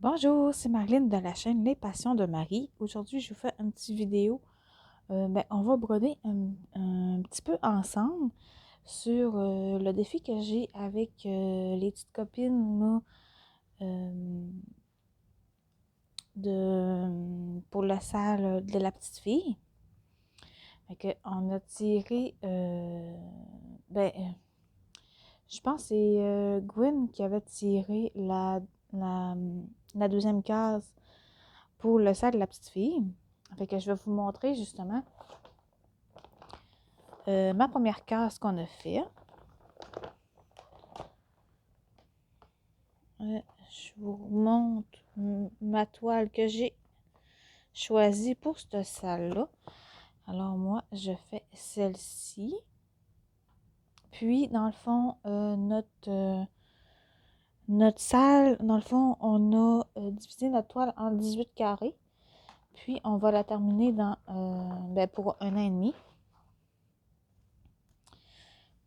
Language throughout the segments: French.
Bonjour, c'est Marlène de la chaîne Les Passions de Marie. Aujourd'hui, je vous fais une petite vidéo. On va broder un petit peu ensemble sur le défi que j'ai avec les petites copines là, pour la salle de la petite fille. Fait que on a tiré, je pense que c'est Gwen qui avait tiré la, la deuxième case pour le salle de la petite fille. Fait que je vais vous montrer justement ma première case qu'on a fait. Je vous montre ma toile que j'ai choisie pour cette salle-là. Alors moi, je fais celle-ci. Puis, dans le fond, notre salle, dans le fond, on a divisé notre toile en 18 carrés. Puis, on va la terminer pour 1 an et demi.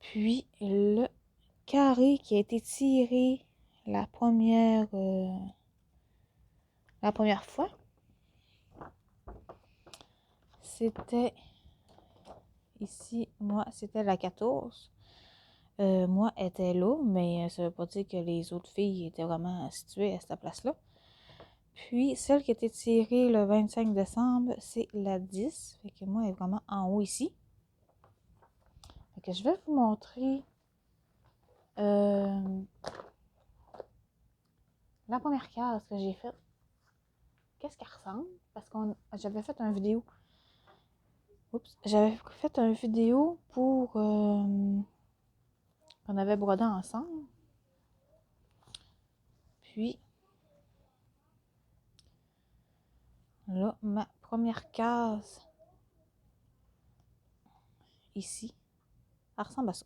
Puis, le carré qui a été tiré la première fois, c'était ici, moi, c'était la 14. Moi, était là, mais ça veut pas dire que les autres filles étaient vraiment situées à cette place-là. Puis, celle qui a été tirée le 25 décembre, c'est la 10. Fait que moi, elle est vraiment en haut ici. Fait que je vais vous montrer la première case que j'ai faite. Qu'est-ce qu'elle ressemble? Parce que j'avais fait une vidéo. J'avais fait une vidéo pour qu'on avait brodé ensemble. Puis, là, ma première case, ici, elle ressemble à ça.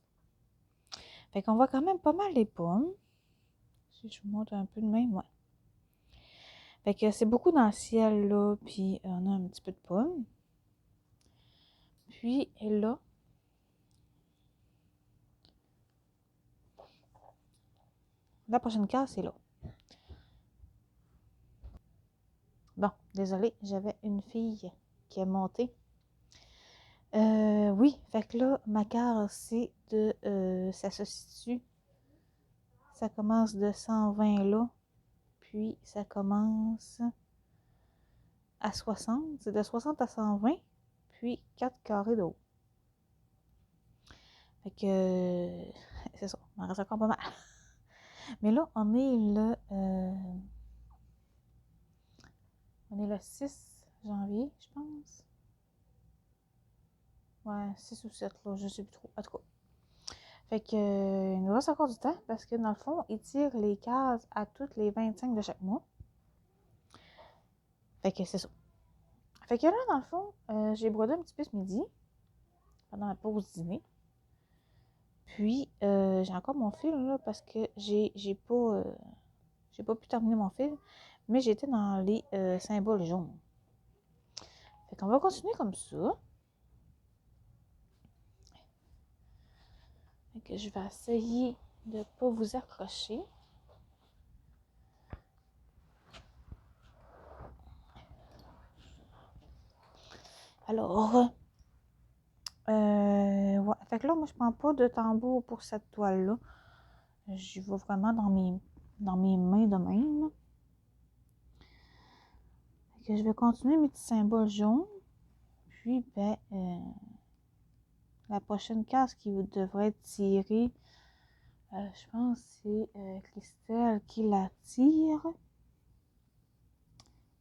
Fait qu'on voit quand même pas mal les pommes. Si je vous montre un peu de même, ouais. Fait que c'est beaucoup dans le ciel, là, puis on a un petit peu de pommes. Puis là, la prochaine case, c'est là. Bon, désolée, j'avais une fille qui est montée. Oui, fait que là, ma case, c'est ça se situe, ça commence de 120 là, puis ça commence à 60, c'est de 60 à 120, puis 4 carrés de haut. Fait que, c'est ça, il m'en reste encore pas mal. Mais là, on est le 6 janvier, je pense. Ouais, 6 ou 7, là, je sais plus trop. En tout cas. Fait que, il nous reste encore du temps parce que dans le fond, il tire les cases à toutes les 25 de chaque mois. Fait que c'est ça. Fait que là, dans le fond, j'ai brodé un petit peu ce midi, pendant ma pause dîner. Puis, j'ai encore mon fil, là, parce que j'ai pas pu terminer mon fil, mais j'étais dans les symboles jaunes. Fait qu'on va continuer comme ça. Fait que je vais essayer de ne pas vous accrocher. Alors, ouais. Fait que là, moi, je prends pas de tambour pour cette toile-là. Je vais vraiment dans mes mains de même. Fait que je vais continuer mes petits symboles jaunes. Puis, la prochaine case qui devrait être tirée, je pense que c'est Christelle qui la tire.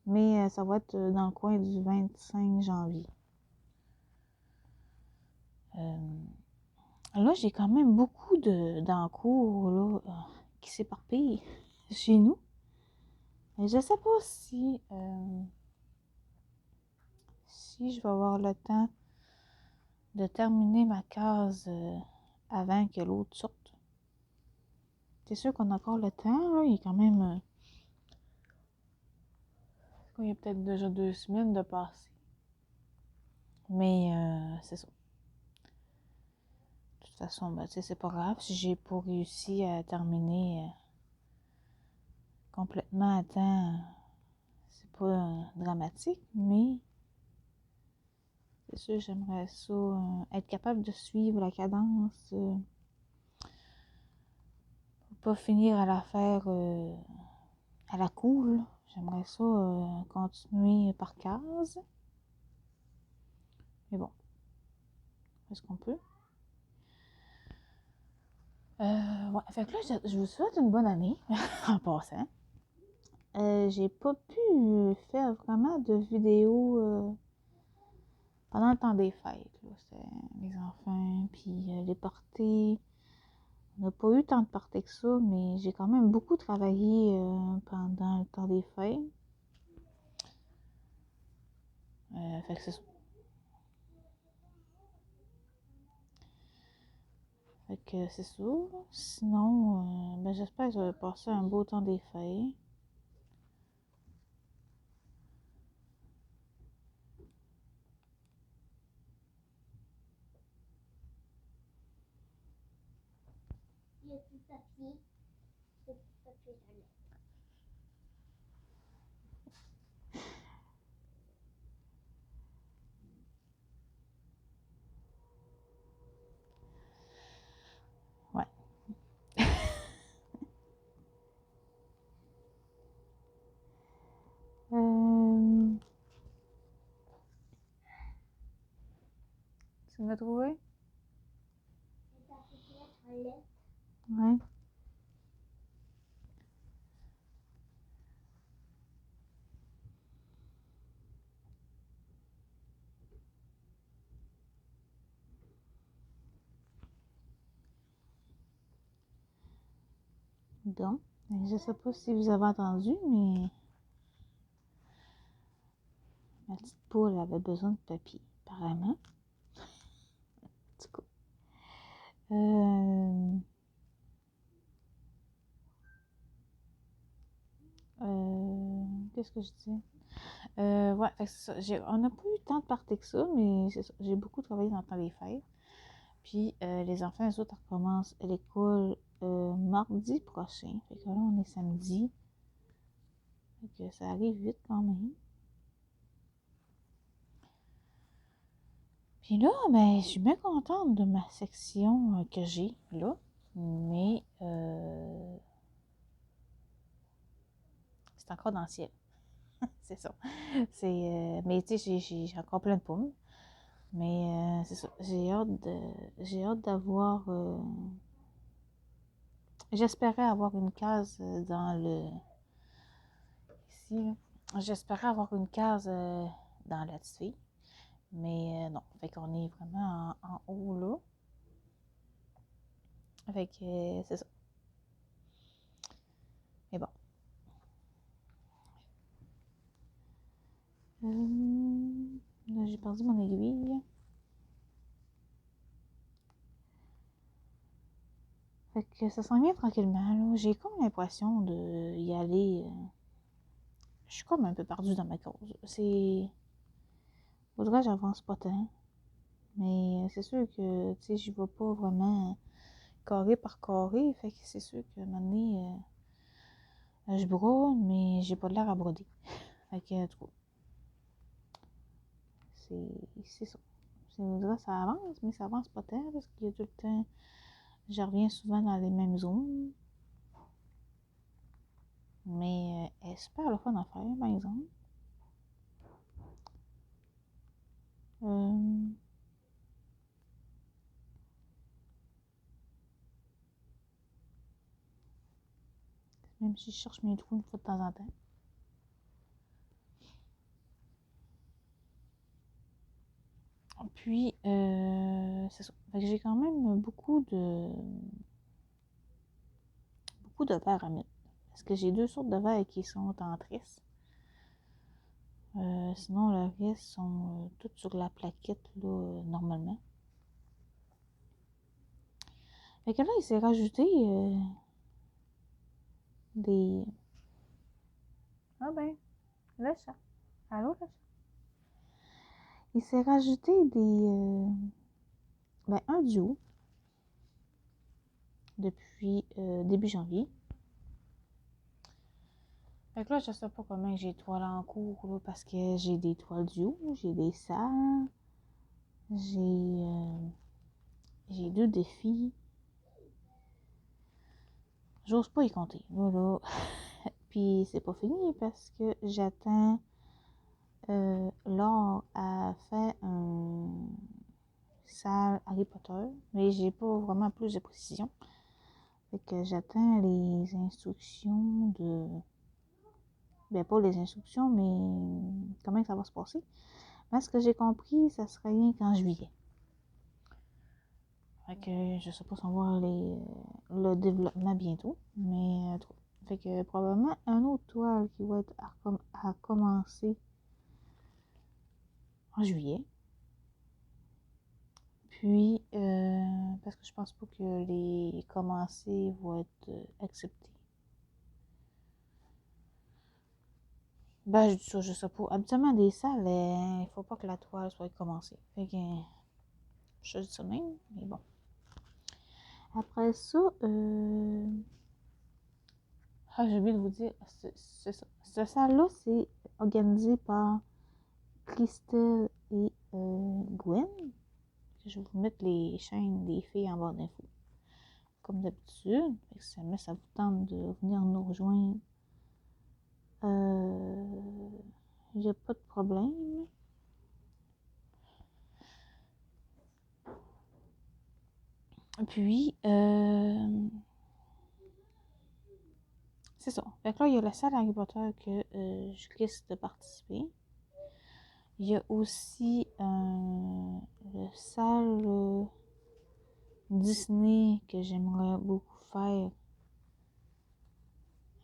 Mais ça va être dans le coin du 25 janvier. Là, j'ai quand même beaucoup d'encours là, qui s'éparpillent chez nous. Et je sais pas si je vais avoir le temps de terminer ma case avant que l'autre sorte. C'est sûr qu'on a encore le temps, là. Il y a quand même... il y a peut-être déjà 2 semaines de passer. Mais c'est ça. De toute façon, c'est pas grave si j'ai pas réussi à terminer complètement à temps, c'est pas dramatique, mais c'est sûr, j'aimerais ça être capable de suivre la cadence, pour pas finir à la faire à la cool. J'aimerais ça continuer par case. Mais bon, est-ce qu'on peut? Ouais, fait que là, je vous souhaite une bonne année, en passant. J'ai pas pu faire vraiment de vidéos pendant le temps des fêtes. C'était les enfants, puis les parties. On n'a pas eu tant de parties que ça, mais j'ai quand même beaucoup travaillé pendant le temps des fêtes. Fait que c'est ça. Fait que c'est ça. Sinon, ben j'espère que je vais passer un beau temps des fêtes. Il y a du papier. Il y a du papier toilette. Ouais. Tu m'as trouvé? Le papier toilette. Ouais. Donc, je sais pas si vous avez entendu, mais ma petite poule avait besoin de papier, apparemment. En tout cas. Qu'est-ce que je disais? Ouais, fait que c'est ça. On n'a pas eu tant de parties que ça, mais c'est ça. J'ai beaucoup travaillé dans le temps des fêtes. Puis les enfants, eux autres, recommencent l'école mardi prochain. Fait que là, on est samedi. Fait que ça arrive vite quand même. Puis là, ben, je suis bien contente de ma section que j'ai là. Mais c'est encore dans le ciel. C'est ça. Mais tu sais, j'ai encore plein de pommes. Mais c'est ça. J'ai hâte d'avoir. J'espérais avoir une case dans le. Ici, là. J'espérais avoir une case dans la petite fille. Mais non. Fait qu'on est vraiment en haut là. Fait que c'est ça. Mais bon. Là, j'ai perdu mon aiguille. Fait que ça s'en vient tranquillement. J'ai comme l'impression de y aller. Je suis comme un peu perdue dans ma cause. Faudrait que j'avance pas tant. Mais c'est sûr que, tu sais, j'y vais pas vraiment carré par carré. Fait que c'est sûr qu'à un moment donné, je brode, mais j'ai pas l'air à broder. Fait que, tout cas, c'est ça. On dirait que ça avance, mais ça avance pas tant parce qu'il y a tout le temps. Je reviens souvent dans les mêmes zones. Mais elle est super le fun à faire, par exemple. Même si je cherche mes trous une fois de temps en temps. Puis, c'est ça. Fait que j'ai quand même beaucoup de verres à mettre. Parce que j'ai deux sortes de verres qui sont en tresse. Sinon, le reste sont toutes sur la plaquette, là, normalement. Fait que là, il s'est rajouté des... Ah ben, le chat. Allô, le chat? Il s'est rajouté un duo depuis début janvier. Fait que là, je sais pas comment j'ai des toiles en cours, là, parce que j'ai des toiles du haut, j'ai des salles, j'ai 2 défis. J'ose pas y compter, là. Puis c'est pas fini parce que j'attends Laure à faire un salle Harry Potter, mais j'ai pas vraiment plus de précision. Fait que j'attends les instructions de... Ben, pas les instructions, mais comment ça va se passer. Mais ce que j'ai compris, ça serait rien qu'en juillet. Fait que je sais pas si on va voir le développement bientôt, mais fait que probablement un autre toile qui va être à commencer en juillet. Puis, parce que je pense pas que les commencés vont être acceptés. Ben, je dis ça, je sais pas. Habituellement, des salles, il faut pas que la toile soit commencée. Fait que, je dis ça même, mais bon. Après ça, j'ai oublié de vous dire, c'est ça. Cette salle-là, c'est organisé par Christelle et Gwen. Je vais vous mettre les chaînes des filles en barre d'infos. Comme d'habitude. Si jamais ça vous tente de venir nous rejoindre, il n'y a pas de problème. Puis, c'est ça. Fait que là, il y a la salle Harry Potter que je risque de participer. Il y a aussi la salle Disney que j'aimerais beaucoup faire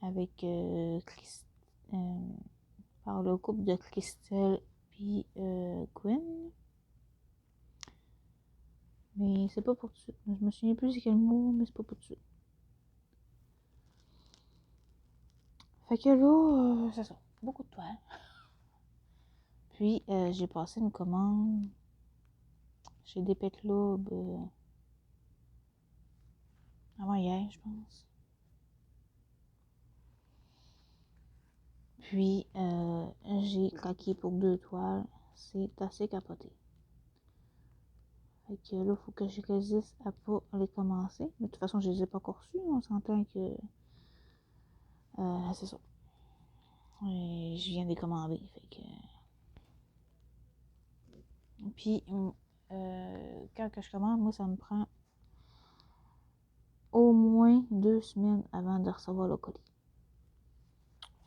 avec par le couple de Christelle puis Gwen. Mais c'est pas pour tout de suite. Je me souviens plus c'est quel mot, mais c'est pas pour tout de suite. Fait que là, c'est ça. Beaucoup de toiles. Puis, j'ai passé une commande chez Dépêt Club avant hier, je pense. Puis, j'ai craqué pour 2 toiles. C'est assez capoté. Fait que là, il faut que je résiste à pas les commencer. Mais de toute façon, je les ai pas encore reçus. On s'entend que... c'est ça. Et je viens de les commander. Fait que... Puis, quand que je commande, moi, ça me prend au moins 2 semaines avant de recevoir le colis.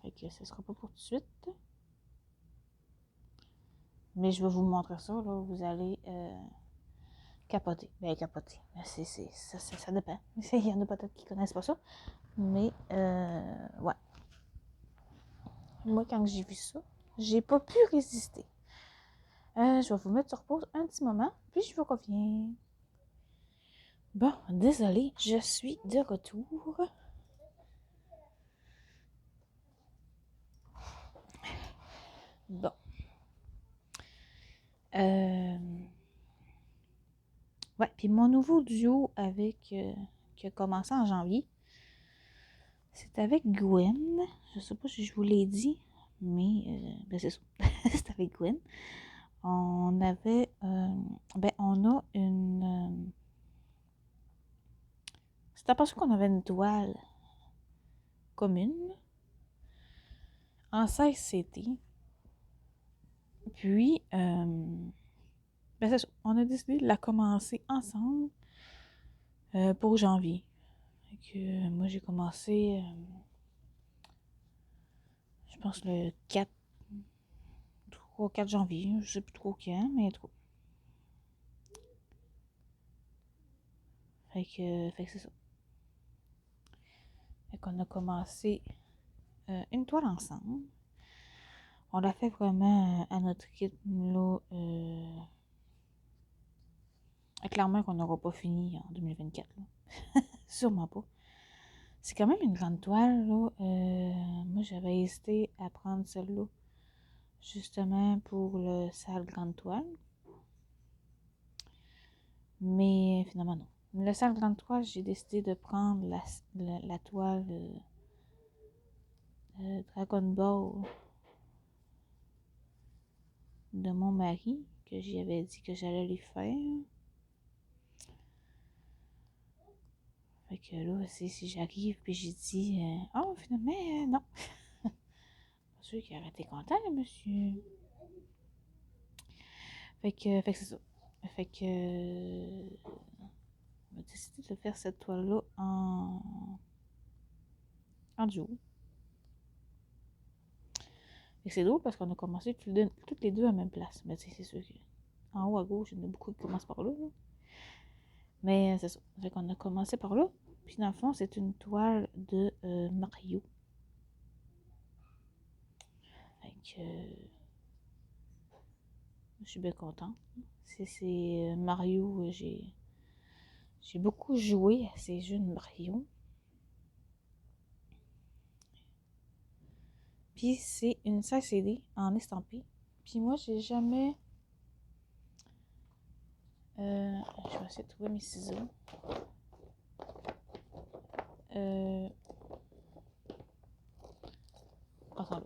Fait que ce sera pas pour tout de suite. Mais je vais vous montrer ça, là. Vous allez capoter. Ben, capoter. Ça dépend. Il y en a peut-être qui connaissent pas ça. Mais, ouais. Moi, quand j'ai vu ça, j'ai pas pu résister. Je vais vous mettre sur pause un petit moment, puis je vous reviens. Bon, désolée, je suis de retour. Bon. Ouais, puis mon nouveau duo avec qui a commencé en janvier, c'est avec Gwen. Je sais pas si je vous l'ai dit, mais ben c'est ça. C'est avec Gwen. On avait, on a une... c'est parce qu'on avait une toile commune en 16 CT. Puis, c'est ça. On a décidé de la commencer ensemble pour janvier. Fait que, moi, j'ai commencé, je pense, le 4 janvier. Je sais plus trop quand, mais trop. Fait que c'est ça. Fait qu'on a commencé une toile ensemble. On l'a fait vraiment à notre rythme, là. Clairement qu'on n'aura pas fini en 2024, là. Sûrement pas. C'est quand même une grande toile, là. Moi, j'avais hésité à prendre celle-là, justement pour le salle grande toile. Mais finalement, non. Le salle grande toile, j'ai décidé de prendre la toile Dragon Ball de mon mari, que j'y avais dit que j'allais lui faire. Fait que là, si j'arrive puis j'ai dit oh, finalement, non. Pas sûr qu'il aurait été content, monsieur. Fait que c'est ça. Fait que on a décidé de faire cette toile-là en duo. Et c'est drôle parce qu'on a commencé toutes les deux à la même place. Mais c'est sûr qu'en haut à gauche, il y en a beaucoup qui commencent par là. Mais c'est ça. Fait qu'on a commencé par là. Puis dans le fond, c'est une toile de Mario. Fait que je suis bien contente. C'est Mario, j'ai beaucoup joué à ces jeux de Mario. Puis c'est une 16 CD en estampé. Puis moi, j'ai jamais... je vais essayer de trouver mes ciseaux. Attends.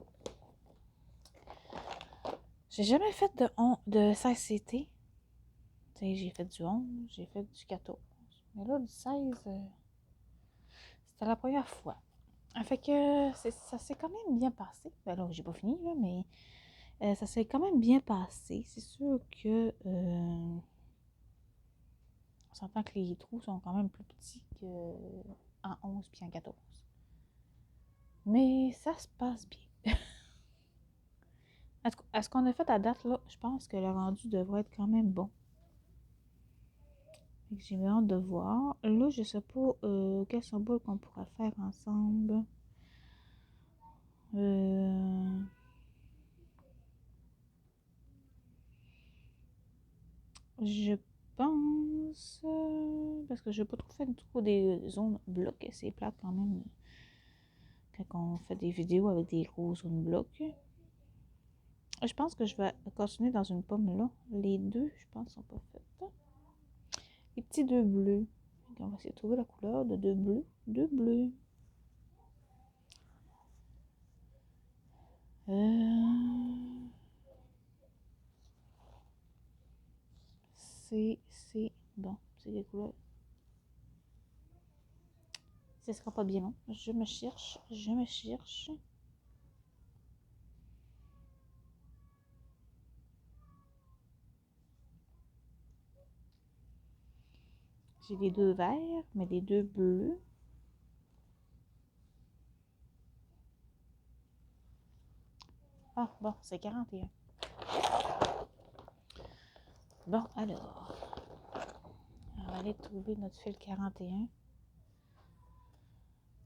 J'ai jamais fait de 16 CT. T'sais, j'ai fait du 11, j'ai fait du 14. Mais là, du 16, c'était la première fois. Fait que ça s'est quand même bien passé. Ben là, j'ai pas fini, là, mais ça s'est quand même bien passé. C'est sûr que on s'entend que les trous sont quand même plus petits qu'en 11 puis en 14. Mais ça se passe bien. À ce qu'on a fait à date, là, je pense que le rendu devrait être quand même bon. J'ai hâte de voir. Là, je sais pas quel symbole qu'on pourra faire ensemble. Je pense... parce que je n'ai pas trop fait trop des zones blocs. C'est plate quand même quand on fait des vidéos avec des gros zones blocs. Je pense que je vais continuer dans une pomme là. Les deux, je pense, sont pas faites. Les petits deux bleus. On va essayer de trouver la couleur de deux bleus. Deux bleus. Bon, c'est des couleurs. Ce sera pas bien long. Je me cherche. J'ai les deux verts, mais les deux bleus. Ah, bon, c'est 41. Bon, alors, on va aller trouver notre fil 41.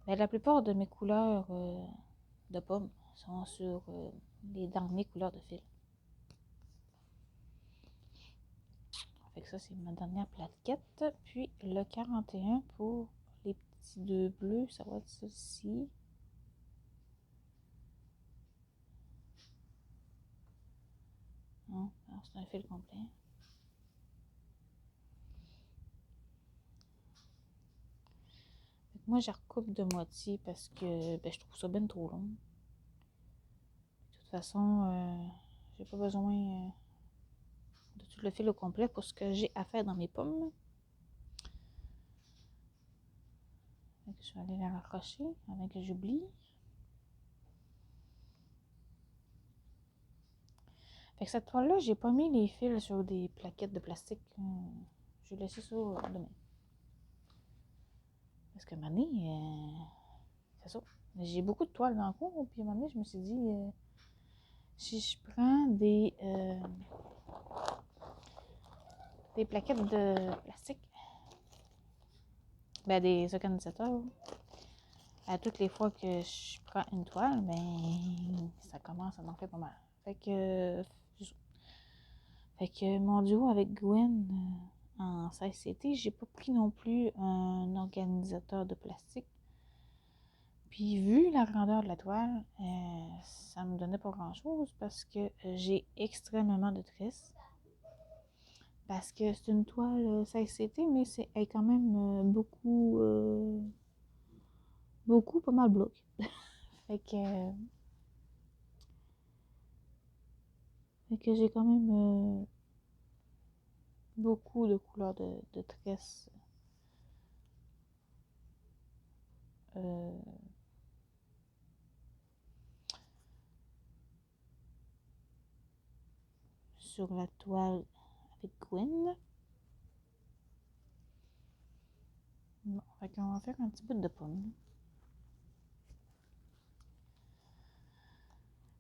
Mais la plupart de mes couleurs de pommes sont sur les dernières couleurs de fil. Fait que ça, c'est ma dernière plaquette. Puis le 41 pour les petits deux bleus, ça va être ceci. Non, c'est un fil complet. Moi, je recoupe de moitié parce que je trouve ça bien trop long. De toute façon, j'ai pas besoin de tout le fil au complet pour ce que j'ai à faire dans mes pommes. Donc, je vais aller la raccrocher avant que j'oublie. Fait que cette toile-là, j'ai pas mis les fils sur des plaquettes de plastique. Je vais laisser ça demain. Parce que maintenant, c'est ça. J'ai beaucoup de toiles dans le coin. Puis à un moment donné, je me suis dit, si je prends des plaquettes de plastique, ben des organisateurs, à toutes les fois que je prends une toile, ben ça commence à en faire pas mal. Fait que mon duo avec Gwen en 16CT, j'ai pas pris non plus un organisateur de plastique. Puis vu la grandeur de la toile, ça me donnait pas grand chose parce que j'ai extrêmement de tresse. Parce que c'est une toile 16CT, mais elle est quand même beaucoup pas mal bloc. Fait que Fait que j'ai quand même beaucoup de couleurs de tresses sur la toile avec Gwen. Bon, fait qu'on va faire un petit bout de pomme.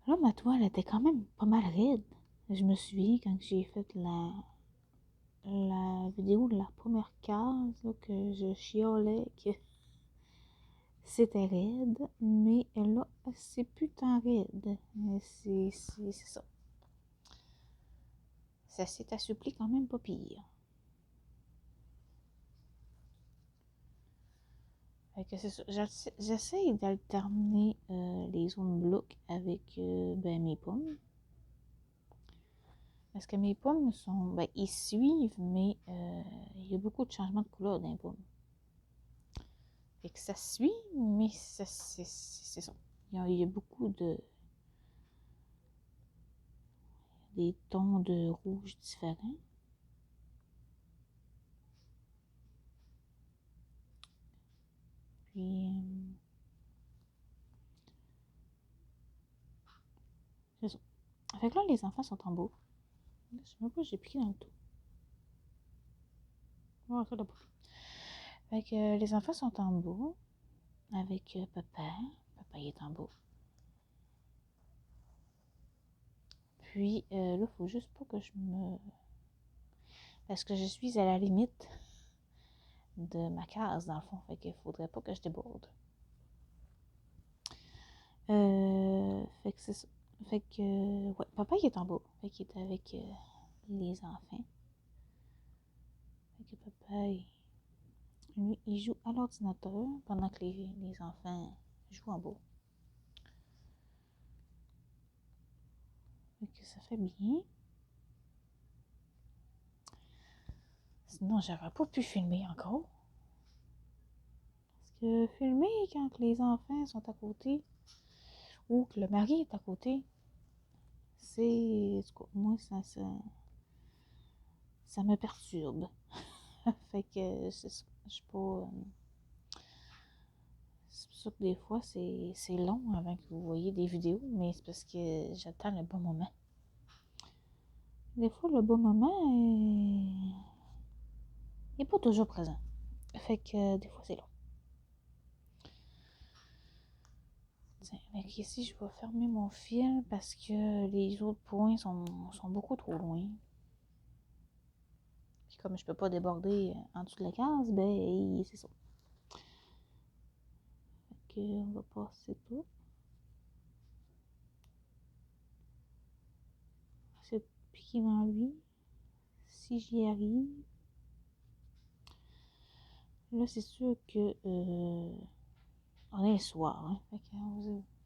Là, ma toile était quand même pas mal raide. Je me souviens quand j'ai fait la vidéo de la première case, là, que je chiolais que c'était raide, mais là, c'est plus tant raide. C'est ça. Ça s'est assoupli quand même pas pire. Fait que c'est ça. J'essaie d'alterner les zones blocs avec mes pommes. Parce que mes pommes sont. Ben, ils suivent, mais il y a beaucoup de changements de couleur dans les pommes. Fait que ça suit, mais c'est ça. Il y a beaucoup des tons de rouge différents. Puis. C'est ça. Fait que là, les enfants sont en beau. Je sais même pas, j'ai piqué dans le tout. Oh, ça d'abord. Fait que les enfants sont en beau. Avec papa. Papa, il est en beau. Puis là, faut juste pas que je me. Parce que je suis à la limite de ma case, dans le fond. Fait qu'il faudrait pas que je déborde. Fait que c'est ça. Fait que, ouais, papa, il est en bas. Fait qu'il est avec les enfants. Fait que papa, lui, il joue à l'ordinateur pendant que les enfants jouent en bas. Fait que ça fait bien. Sinon, j'aurais pas pu filmer encore. Parce que filmer quand les enfants sont à côté ou que le mari est à côté, c'est. Moi, ça me perturbe. Fait que c'est ça. Je suis pas. C'est pour ça que des fois, c'est long avant que vous voyez des vidéos, mais c'est parce que j'attends le bon moment. Des fois, le bon moment n'est pas toujours présent. Fait que des fois, c'est long. Tiens, fait ici, je vais fermer mon fil parce que les autres points sont beaucoup trop loin. Puis comme je peux pas déborder en dessous de la case, ben c'est ça. Fait que on va passer tout. C'est piquer dans lui. Si j'y arrive. Là, c'est sûr que on est le soir, hein. Fait que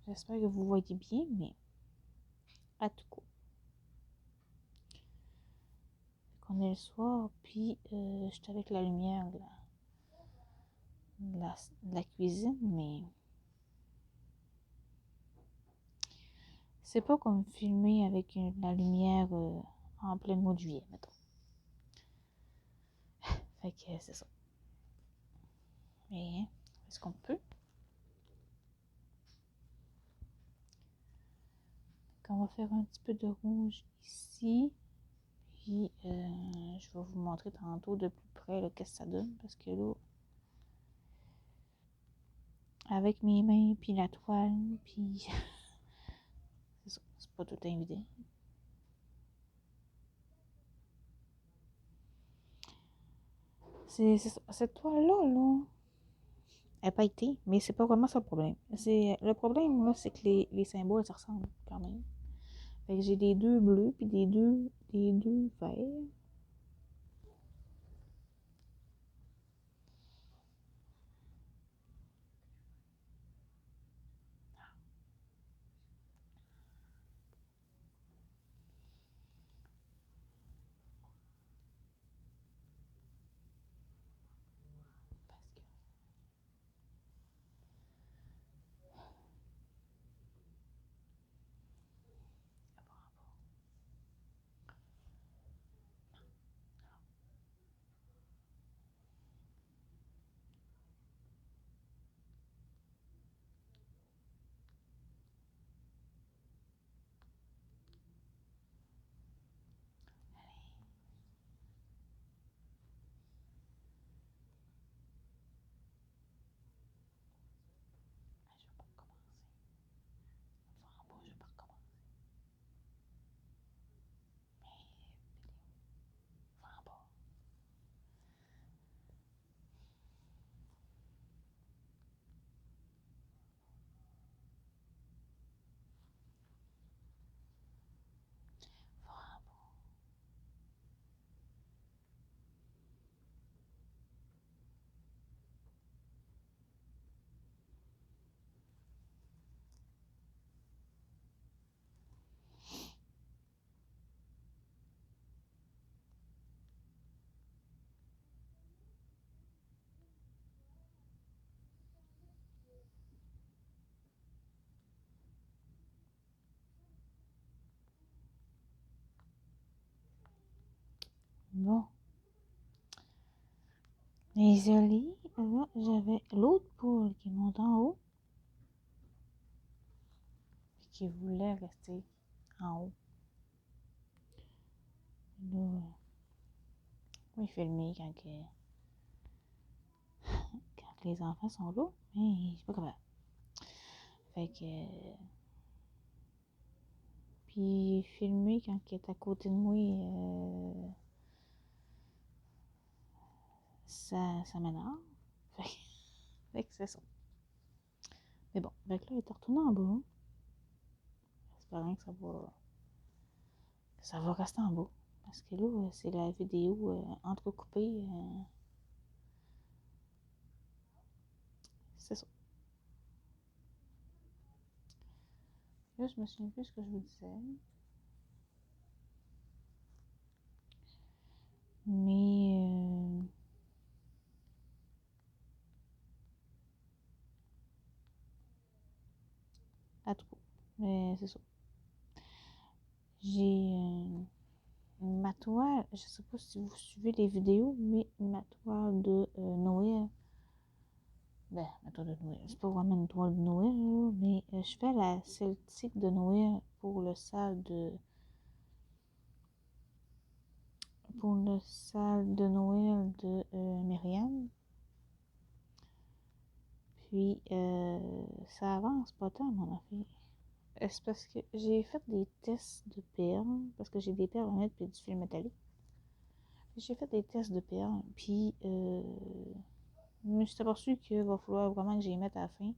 j'espère que vous voyez bien, mais à tout coup. Fait qu'on est le soir, puis je suis avec la lumière de la cuisine, mais c'est pas comme filmer avec la lumière en plein mois de juillet, mettons. Fait que c'est ça. Mais est-ce qu'on peut? On va faire un petit peu de rouge ici. Puis je vais vous montrer tantôt de plus près qu'est-ce que ça donne. Parce que là, avec mes mains, puis la toile, puis c'est ça, c'est pas tout évident. C'est ça. Cette toile-là, elle n'a pas été, mais c'est pas vraiment ça le problème. Le problème, là, c'est que les symboles, ça ressemble quand même. Fait que j'ai des deux bleus, puis des deux verts. Bon. Isolé, là, j'avais l'autre poule qui monte en haut et qui voulait rester en haut. Là, oui, filmer quand les enfants sont là, mais je suis pas capable. Fait que. Puis filmer quand il est à côté de moi, ça m'énerve. Fait que c'est ça. Mais bon, fait que là, il est retourné en bas. J'espère que ça va rester en bas. Parce que là, c'est la vidéo entrecoupée. C'est ça. Là, je me souviens plus ce que je vous disais. Mais. À trop. Mais c'est ça. J'ai ma toile, je sais pas si vous suivez les vidéos, mais ma toile de Noël. Ben, ma toile de Noël, c'est pas vraiment une toile de Noël, là, mais je fais la celtique de Noël pour le salle de Noël de Myriam. Puis ça avance pas tant mon affaire. C'est parce que j'ai fait des tests de perles, parce que j'ai des perles à mettre puis du fil métallique. J'ai fait des tests de perles, puis je me suis aperçu qu'il va falloir vraiment que j'y mette à la fin.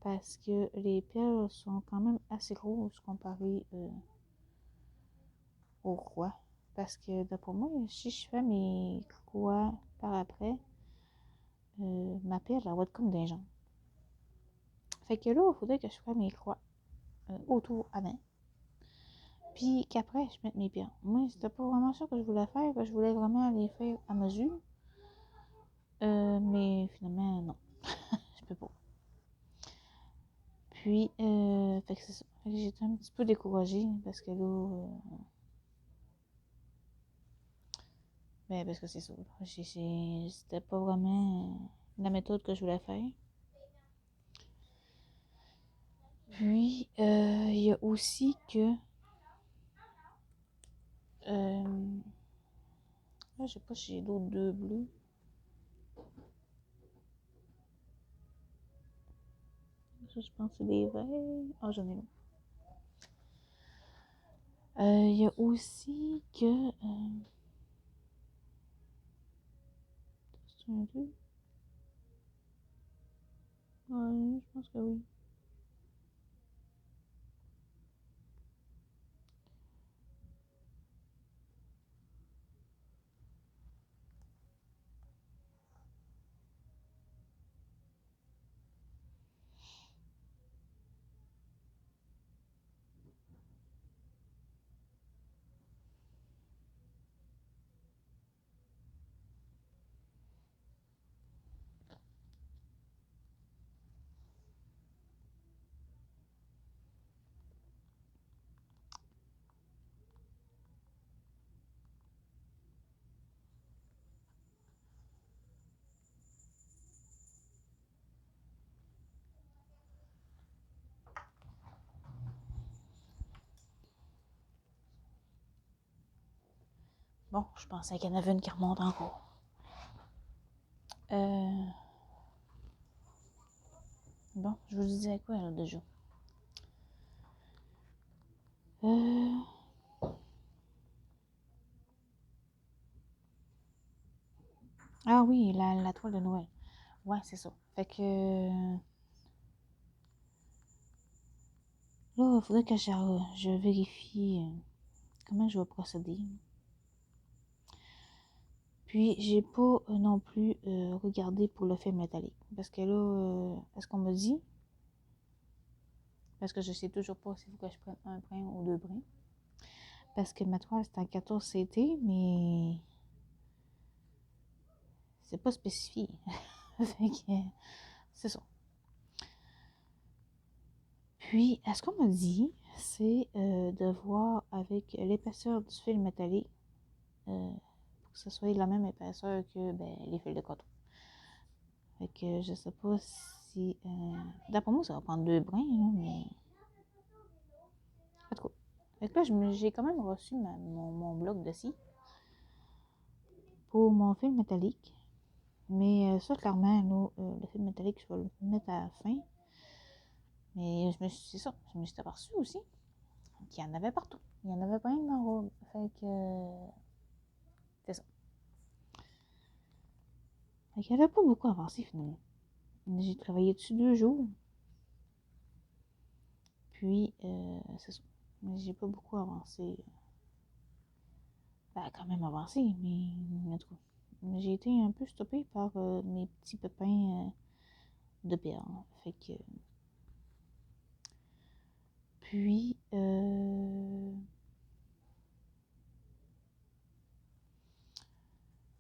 Parce que les perles sont quand même assez grosses comparées au roi. Parce que d'après moi, si je fais mes croix par après, ma perle, elle va être comme des jambes. Fait que là, il faudrait que je fasse mes croix autour avant. Puis qu'après, je mette mes perles. Moi, c'était pas vraiment ça que je voulais faire. Je voulais vraiment les faire à mesure. Mais finalement, non. Je peux pas. Puis, fait que c'est ça. Fait que j'étais un petit peu découragée parce que là, ben, parce que c'est ça. C'était pas vraiment la méthode que je voulais faire. Puis, il y a aussi que. Là, je sais pas si j'ai d'autres deux bleus. Ça, je pense que c'est des verts. Ah, j'en ai là. Il y a aussi que. C'est un deux? Ouais, je pense que oui. Bon, je pensais qu'il y en avait une qui remonte encore. Bon, je vous disais quoi là déjà? Ah oui, la toile de Noël. Ouais, c'est ça. Fait que là, il faudrait que je vérifie comment je vais procéder. Puis, j'ai pas non plus regardé pour le film métallique. Parce que là, est-ce qu'on me dit? Parce que je sais toujours pas s'il faut que je prenne un brin ou deux brins. Parce que ma toile, c'est en 14 CT, mais c'est pas spécifié. Fait que c'est ça. Puis, ce qu'on m'a dit, c'est de voir avec l'épaisseur du fil métallique pour que ça soit la même épaisseur que les fils de coton. Fait que je sais pas si... d'après moi, ça va prendre 2 brins, là, mais... En tout cas. Fait que là, j'ai quand même reçu mon bloc de scie pour mon fil métallique. Mais ça, clairement, là, le fil métallique, je vais le mettre à la fin. Mais c'est ça, je me suis aperçue aussi qu'il y en avait partout. Il y en avait plein dans la robe. Fait que... c'est ça. Fait qu'il n'y avait pas beaucoup avancé, finalement. J'ai travaillé dessus 2 jours. Puis, c'est ça. Mais j'ai pas beaucoup avancé. Quand même avancé, mais en tout cas. J'ai été un peu stoppée par mes petits pépins de perles. Fait que... Puis, fait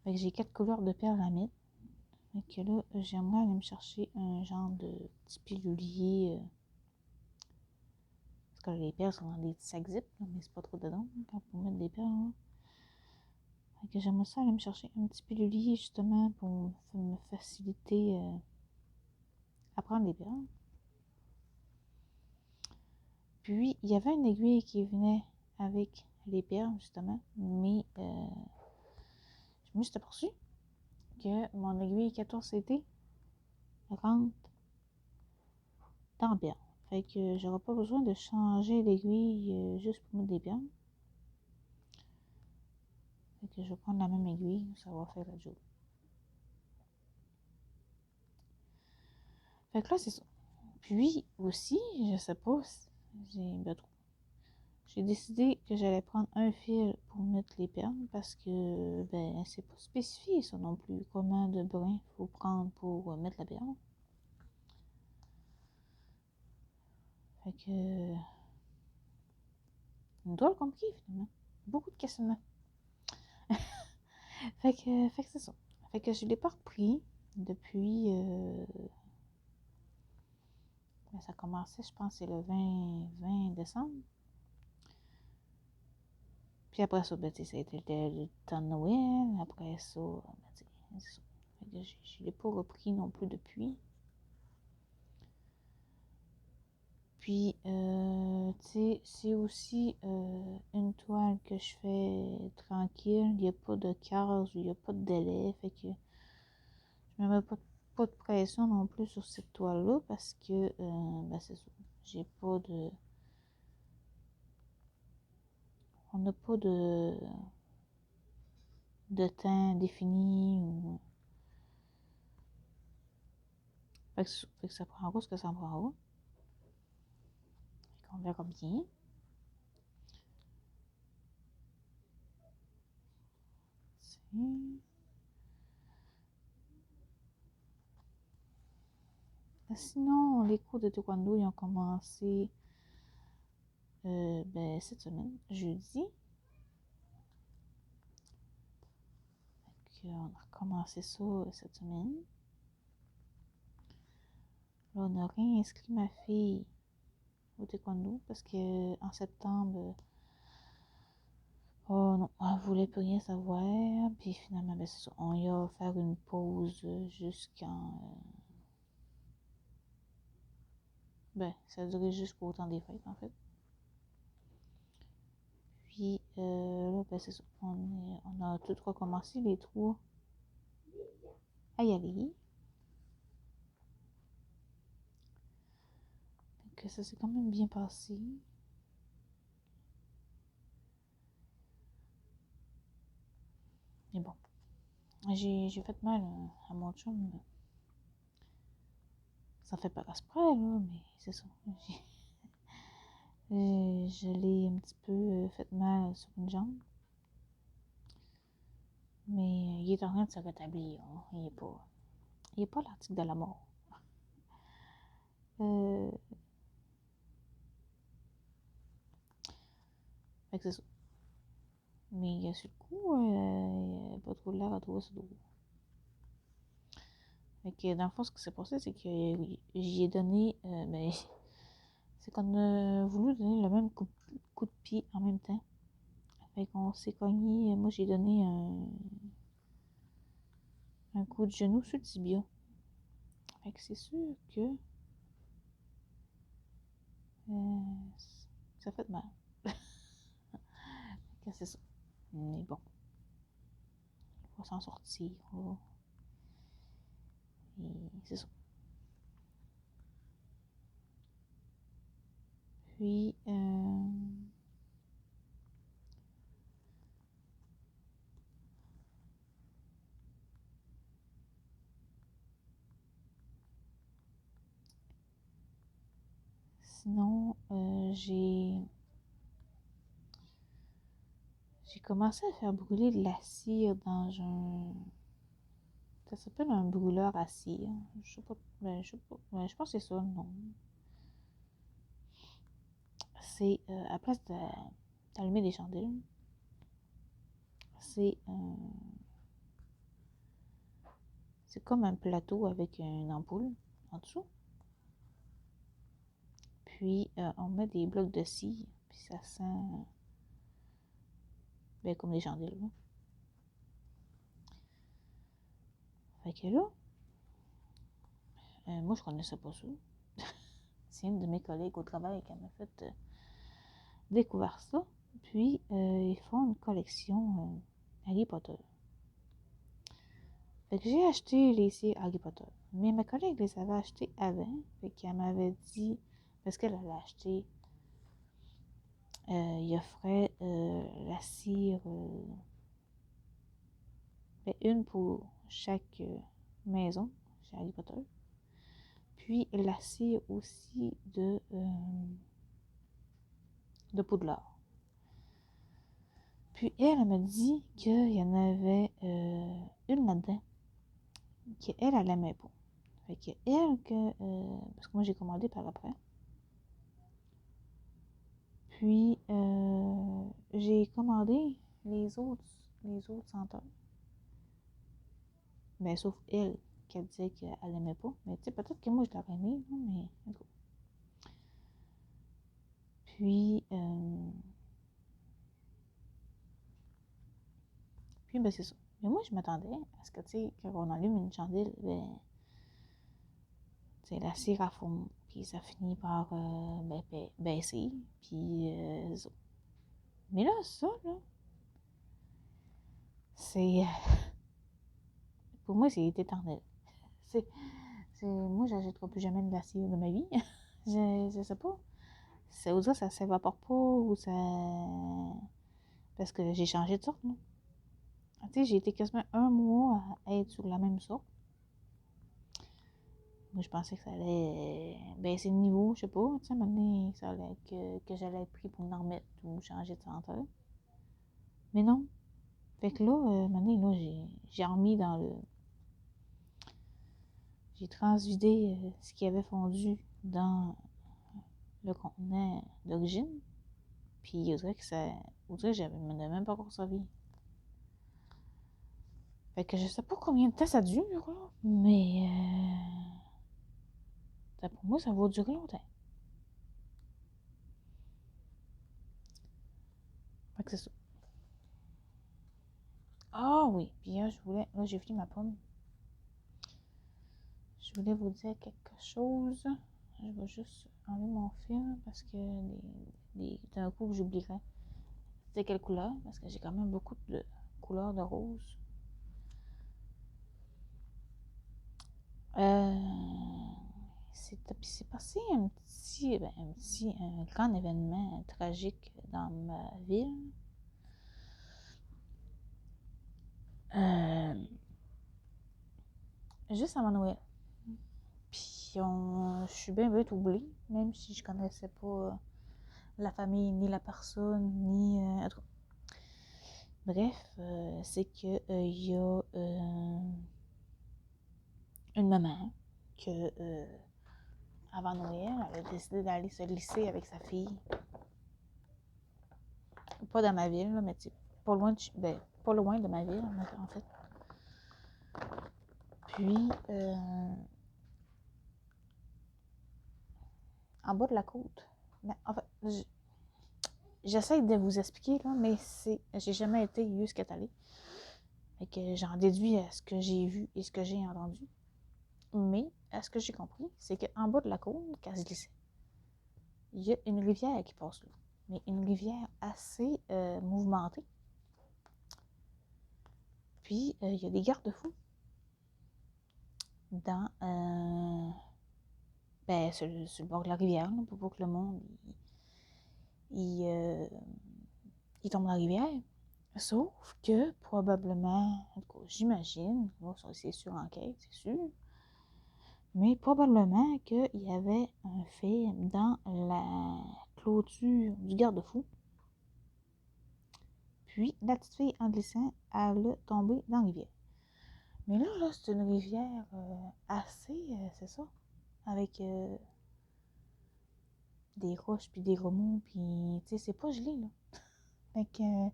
que j'ai 4 couleurs de perles à mettre. Fait que là, j'aimerais aller me chercher un genre de petit pilulier. Parce que les perles sont dans des petits sacs zip, là, mais c'est pas trop dedans quand on mettre des perles. Là. Fait que j'aimerais ça aller me chercher un petit pilulier justement pour me faciliter à prendre les perles. Puis, il y avait une aiguille qui venait avec les perles, justement, mais je me suis aperçue que mon aiguille 14CT rentre dans la perle. Fait que j'aurai pas besoin de changer l'aiguille juste pour mettre des perles. Fait que je vais prendre la même aiguille, ça va faire la job. Fait que là, c'est ça. Puis aussi, je sais pas, j'ai décidé que j'allais prendre un fil pour mettre les perles parce que c'est pas spécifié ça non plus comment de brin faut prendre pour mettre la perle. Fait que une drôle compliqué finalement. Beaucoup de questionnements. fait que c'est ça. Fait que je l'ai pas repris depuis ça a commencé, je pense, c'est le 20 décembre. Puis après ça, ça a été le temps de Noël. Après ça, c'est ça. Fait que je l'ai pas repris non plus depuis. Puis, c'est aussi une toile que je fais tranquille. Il n'y a pas de case, il n'y a pas de délai. Fait que je me mets pas de pression non plus sur cette toile-là parce que, c'est ça. J'ai pas de... On n'a pas de temps défini. Fait que ça prendra ce que ça prendra. Fait qu'on verra bien. Sinon, les cours de taekwondo, ils ont commencé cette semaine, jeudi. On a recommencé ça cette semaine. Là, on a réinscrit ma fille au taekwondo parce que en septembre, oh non, elle voulait plus rien savoir. Puis finalement, c'est ça, on y a offert une pause jusqu'en... ça a duré jusqu'au temps des fêtes, en fait. Puis là, c'est ça, on a tout recommencé, les 3 à y aller. Donc ça s'est quand même bien passé. Mais bon, j'ai fait mal à mon chum. Ça fait pas exprès, là, mais c'est ça. Je l'ai un petit peu fait mal sur une jambe. Mais il est en train de se rétablir. Hein. Il est pas l'article de la mort. Fait que c'est ça. Mais sur le coup, il n'a pas trop l'air à trouver ce dos. Fait que dans le fond, ce qui s'est passé, c'est que j'y ai donné... c'est qu'on a voulu donner le même coup de pied en même temps. Fait qu'on s'est cogné. Moi, j'ai donné un coup de genou sur le tibia. Fait que c'est sûr que ça fait mal. Que c'est ça. Mais bon. On va s'en sortir. Et c'est ça. Puis, sinon, j'ai commencé à faire brûler de la cire dans un... Ça s'appelle un brûleur à cire. Je sais pas, je pense que c'est ça le nom. C'est à place d'allumer des chandelles, c'est comme un plateau avec une ampoule en dessous. Puis on met des blocs de cire, puis ça sent comme des chandelles. Là. Fait que là, moi je connaissais pas ça. C'est une de mes collègues au travail qui m'a fait découvrir ça. Puis ils font une collection Harry Potter. Fait que j'ai acheté les cires Harry Potter. Mais ma collègue les avait achetées avant. Fait qu'elle m'avait dit, parce qu'elle avait acheté, il offrait la cire, une pour chaque maison chez Harry Potter. Puis la cire aussi de Poudlard. Puis elle m'a dit qu'il y en avait une là-dedans qu'elle, elle aimait pas. Fait que elle, parce que moi j'ai commandé par après. Puis j'ai commandé les autres senteurs. Mais sauf elle, qu'elle disait qu'elle aimait pas. Mais tu sais, peut-être que moi je l'aurais aimé, mais en tout cas. Puis ben c'est ça. Mais moi je m'attendais à ce que, tu sais, quand on allume une chandelle, c'est la cire à fond, puis ça finit par baisser, puis ça. Mais là, ça, là, c'est... pour moi, c'est éternel. Moi, j'achèterai plus jamais de la cire de ma vie. je sais pas. Ça s'évapore pas, ou ça... Parce que j'ai changé de sorte, là. Tu sais, j'ai été quasiment 1 mois à être sur la même sorte. Moi, je pensais que ça allait baisser de niveau, je sais pas. Tu sais, maintenant, ça allait que j'allais être pris pour en remettre ou changer de senteur. Mais non. Fait que là, maintenant, là, j'ai remis dans le... J'ai transvidé ce qui avait fondu dans le contenant d'origine. Puis, on dirait que je m'en même pas encore servi. Fait que je sais pas combien de temps ça dure, là, mais pour moi, ça va durer longtemps. Fait que c'est ça. Ah oui, puis là, j'ai fini ma pomme. Je voulais vous dire quelque chose. Je vais juste enlever mon film parce que d'un coup, j'oublierais. C'était quelle couleur? Parce que j'ai quand même beaucoup de couleurs de rose. C'est passé un grand événement tragique dans ma ville. Juste avant Noël. Puis je suis bien troublée, même si je connaissais pas la famille, ni la personne, ni... Bref, c'est que y a une maman que avant Noël, elle a décidé d'aller se glisser avec sa fille. Pas dans ma ville, là, mais pas loin de ma ville, en fait. Puis, en bas de la côte, en fait, j'essaie de vous expliquer, là, mais j'ai jamais été jusqu'à allée. Fait que j'en déduis à ce que j'ai vu et ce que j'ai entendu. Mais, à ce que j'ai compris, c'est qu'en bas de la côte, quand je glissais, il y a une rivière qui passe là. Mais une rivière assez mouvementée. Puis, il y a des garde-fous dans sur le bord de la rivière, là, pour pas que le monde il tombe dans la rivière. Sauf que, probablement, en tout cas, j'imagine, c'est sur enquête, c'est sûr, mais probablement qu'il y avait un fait dans la clôture du garde-fou. Puis, la petite fille, en glissant, elle a tombé dans la rivière. Mais là c'est une rivière assez, c'est ça, avec des roches, puis des remous, puis, tu sais, c'est pas gelé, là. Fait que,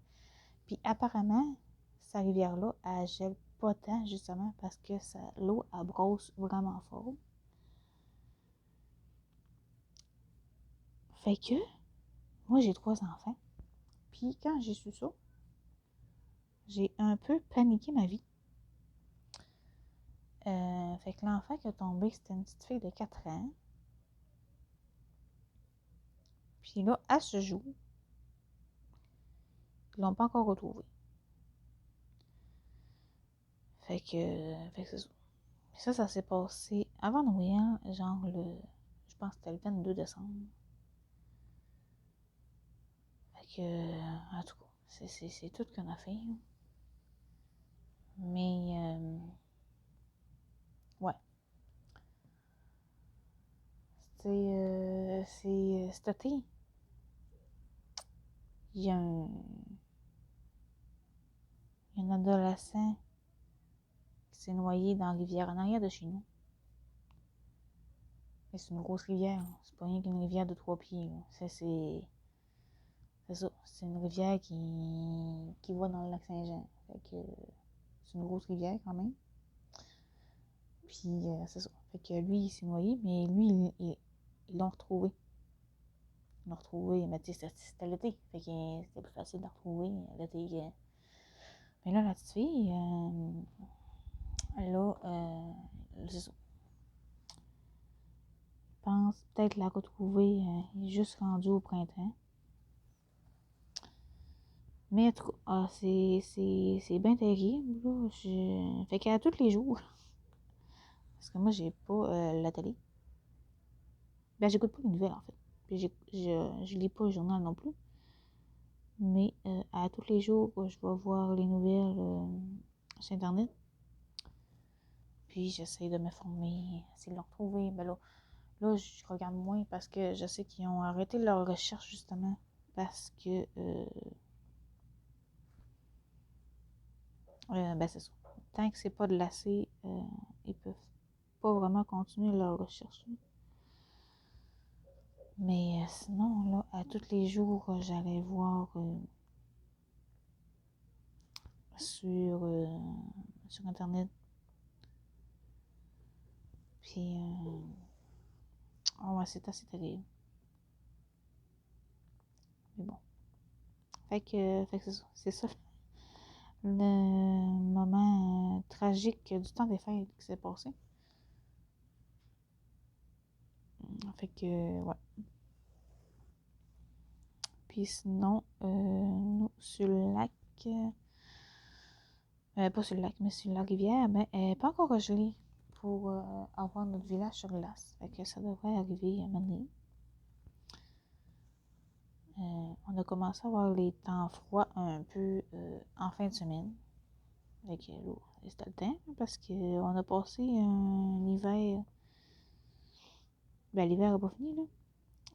puis apparemment, cette rivière-là, elle gèle pas tant, justement, parce que l'eau, elle brosse vraiment fort. Fait que, moi, j'ai 3 enfants. Puis quand j'ai su ça, j'ai un peu paniqué ma vie. Fait que l'enfant qui a tombé, c'était une petite fille de 4 ans. Puis là, à ce jour, ils l'ont pas encore retrouvée. Fait que c'est ça. Ça s'est passé avant Noël, genre je pense que c'était le 22 décembre. Fait que, en tout cas, c'est tout qu'on a fait. Mais, ouais. C'est cet été, il y a un adolescent qui s'est noyé dans la rivière en arrière de chez nous. Et c'est une grosse rivière, c'est pas rien qu'une rivière de 3 pieds. C'est ça, c'est une rivière qui va dans le lac Saint-Jean. Fait que c'est une grosse rivière quand même. Puis c'est ça. Fait que lui, il s'est noyé, mais lui, ils l'ont retrouvé. Ils l'ont retrouvé, mais tu sais, c'était l'été. Fait que c'était plus facile de le retrouver l'été. Mais là, la petite fille, là, c'est ça. Je pense peut-être la retrouver juste rendue au printemps. Mais en tout cas, c'est bien terrible. Là. Fait qu'à tous les jours, parce que moi, j'ai pas la télé. Ben, j'écoute pas les nouvelles, en fait. Puis je lis pas le journal non plus. Mais à tous les jours, je vais voir les nouvelles sur Internet. Puis j'essaie de m'informer, essayer de le retrouver. Ben là, je regarde moins parce que je sais qu'ils ont arrêté leur recherche, justement. Parce que, ben c'est ça. Tant que c'est pas de lacet, ils peuvent pas vraiment continuer leur recherche. Mais sinon, là, à tous les jours, j'allais voir sur Internet. Puis, oh ouais, c'est assez terrible. Mais bon. Fait que c'est ça. Le moment tragique du temps des fêtes qui s'est passé. Fait que, ouais. Puis sinon, nous, sur le lac, pas sur le lac, mais sur la rivière, ben, elle n'est pas encore gelée pour avoir notre village sur glace. Fait que ça devrait arriver à un moment donné. On a commencé à avoir les temps froids un peu en fin de semaine. Fait que là, c'était le temps parce qu'on a passé un hiver. Ben, l'hiver n'a pas fini, là.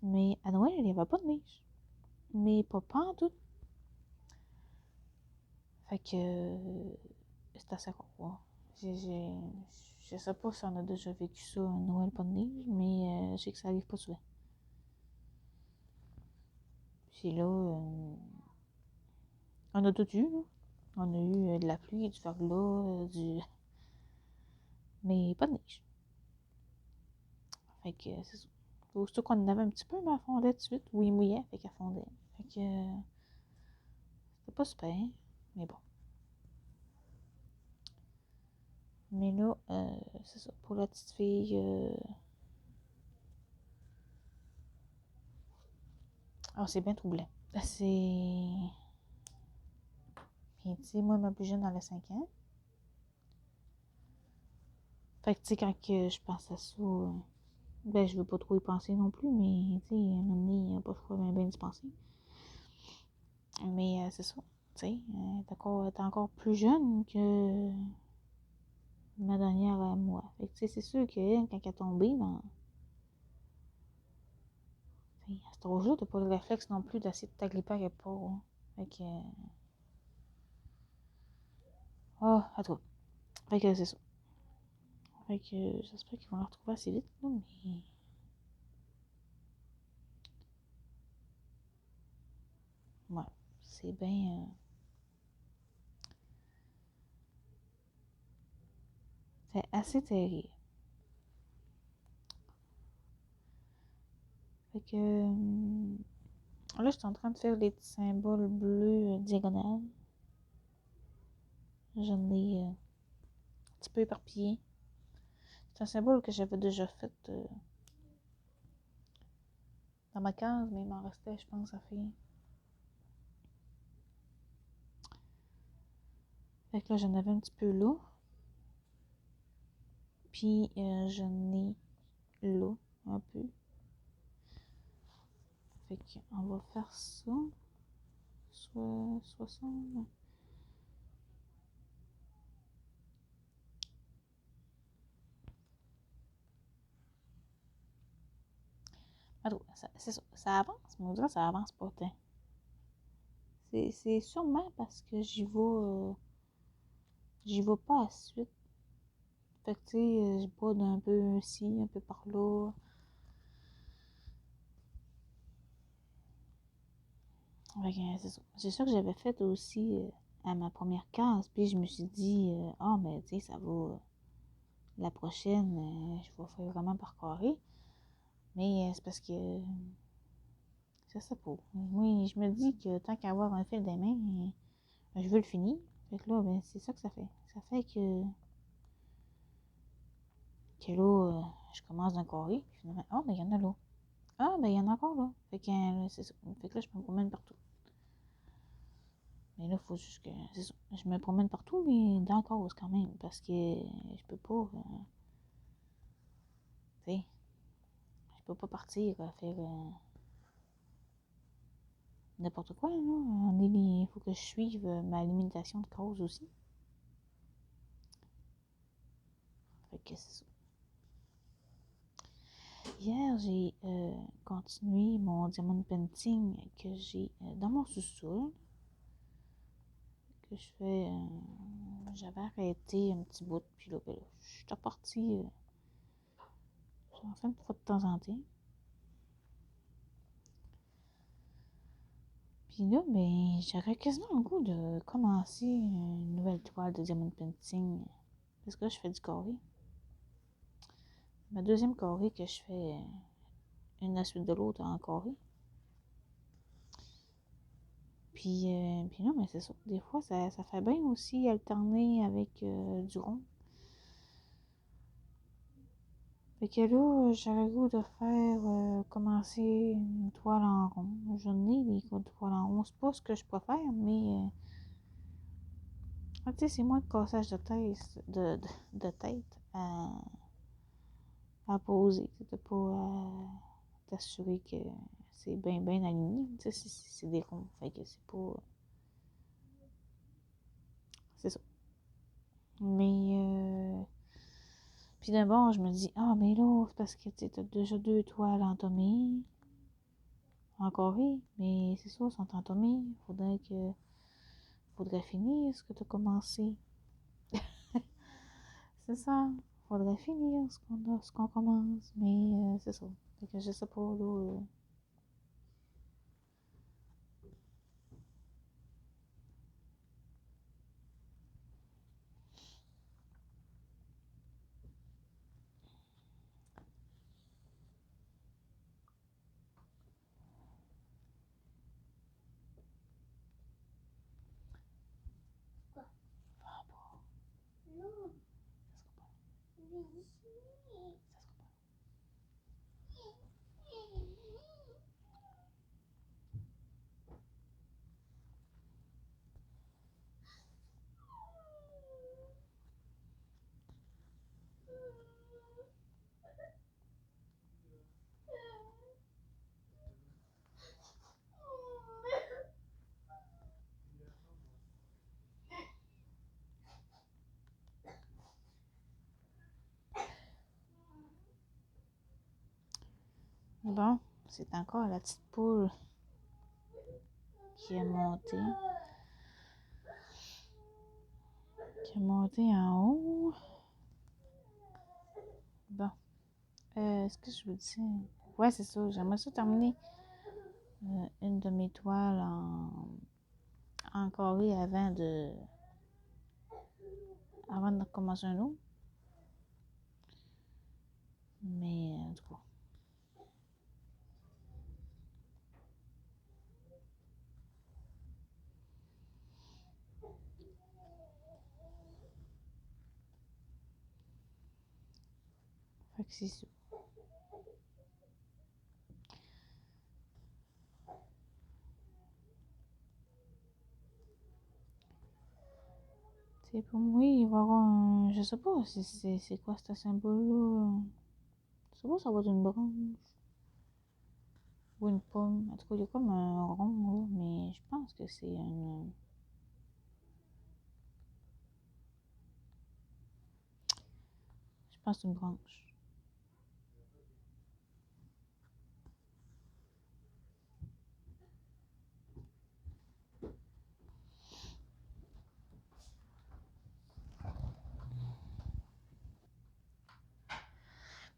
Mais à Noël, il n'y avait pas de neige. Mais pas en tout. Fait que c'est assez rare. Je sais pas si on a déjà vécu ça, un Noël pas de neige, mais je sais que ça arrive pas souvent. Puis là, on a tout eu, là. On a eu de la pluie, du verglas, mais pas de neige. Fait que c'est ça. Surtout qu'on en avait un petit peu, mais elle fondait tout de suite. Oui, il mouillait, fait qu'elle fondait. Fait que c'était pas super, mais bon. Mais là, c'est ça. Pour la petite fille, c'est bien troublant. C'est. Puis, tu sais, moi, ma plus jeune, elle a 5 ans. Fait que, tu sais, quand je pense à ça, ben, je veux pas trop y penser non plus, mais, tu sais, à un moment donné, il n'y a pas de choix bien d'y penser. Mais, c'est ça. Tu sais, t'es encore plus jeune que ma dernière à moi. Fait que, tu sais, c'est sûr qu'elle, quand elle est tombée, ben, à cet âge-là, t'as pas le réflexe non plus d'essayer de t'agripper à quelque part. Hein. Fait que. À toi. Fait que c'est ça. Fait que j'espère qu'ils vont la retrouver assez vite, là, mais. Ouais, c'est bien. C'est assez terrible. Fait que. Là, je suis en train de faire des petits symboles bleus diagonales. J'en ai un petit peu éparpillé. C'est un symbole que j'avais déjà fait dans ma case, mais il m'en restait, je pense, à faire. Fait que là, j'en avais un petit peu là. Puis, j'en ai là, un peu. Fait qu'on va faire ça. Soit ça. Attends, c'est ça. Ça avance, mais on dirait que ça avance pas tant. C'est sûrement parce que j'y vais pas à la suite. Fait que tu sais, je bode un peu ici, un peu par là. Fait que c'est ça. C'est ça que j'avais fait aussi à ma première case. Puis je me suis dit, mais tu sais, ça va. La prochaine, je vais faire vraiment par carré. Mais c'est parce que. C'est ça pas. Moi, je me dis que tant qu'à avoir un fil des mains, je veux le finir. Fait que là, ben, c'est ça que ça fait. Ça fait que là, je commence d'un carré. Puis finalement, ben, il y en a là. Ben, il y en a encore là. Fait que, c'est ça. Fait que là, je me promène partout. Mais là, il faut juste que. C'est ça. Je me promène partout, mais dans la cause quand même. Parce que je peux pas. Tu sais, je peux pas partir faire n'importe quoi, là. Il faut que je suive ma limitation de cause aussi. Fait que c'est ça. Hier, j'ai continué mon diamond painting que j'ai dans mon sous-sol. Que je fais. J'avais arrêté un petit bout, puis là, ben là je suis repartie. J'en fais une fois de temps en temps. Puis là, ben, j'aurais quasiment le goût de commencer une nouvelle toile de diamond painting. Parce que là, je fais du carré. Ma deuxième carré que je fais une à la suite de l'autre en carré. Puis non, mais c'est ça. Des fois, ça fait bien aussi alterner avec du rond. Fait que là, j'aurais le goût de faire commencer une toile en rond. J'en ai des toiles en rond. C'est pas ce que je préfère, mais tu sais, c'est moins de cassage de tête à poser. T'as pas à t'assurer que c'est bien aligné. Tu sais, c'est des ronds. Fait que c'est pas. C'est ça. Mais puis d'abord, je me dis, mais là, c'est parce que tu as déjà deux toiles entomées. Encore oui, mais c'est ça, elles sont entomées. Faudrait finir ce que tu as commencé. C'est ça. Faudrait finir ce qu'on commence. Mais c'est ça. Fait que je sais pas, là. Bon, c'est encore la petite poule qui est montée. En haut. Bon. Est-ce que je vous dis? Ouais, c'est ça. J'aimerais ça terminer une de mes toiles en carré avant de commencer un autre. Mais en tout cas. Fait que c'est ça. C'est pour moi, il va y avoir un. Je sais pas si c'est quoi ce symbole-là. Je sais pas si ça va être une branche ou une pomme. En tout cas, il y a comme un rond là, mais je pense que c'est une. Je pense que c'est une branche.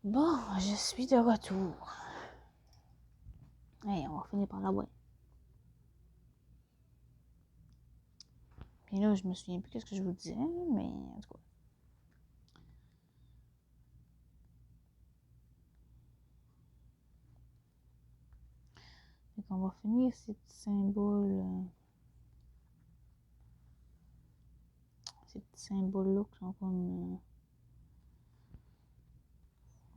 Bon, je suis de retour. Hey, on va finir par la voir. Puis là, je me souviens plus qu'est-ce que je vous disais, mais en tout cas. Donc, on va finir ces petits symboles. Ces petits symboles-là qui sont comme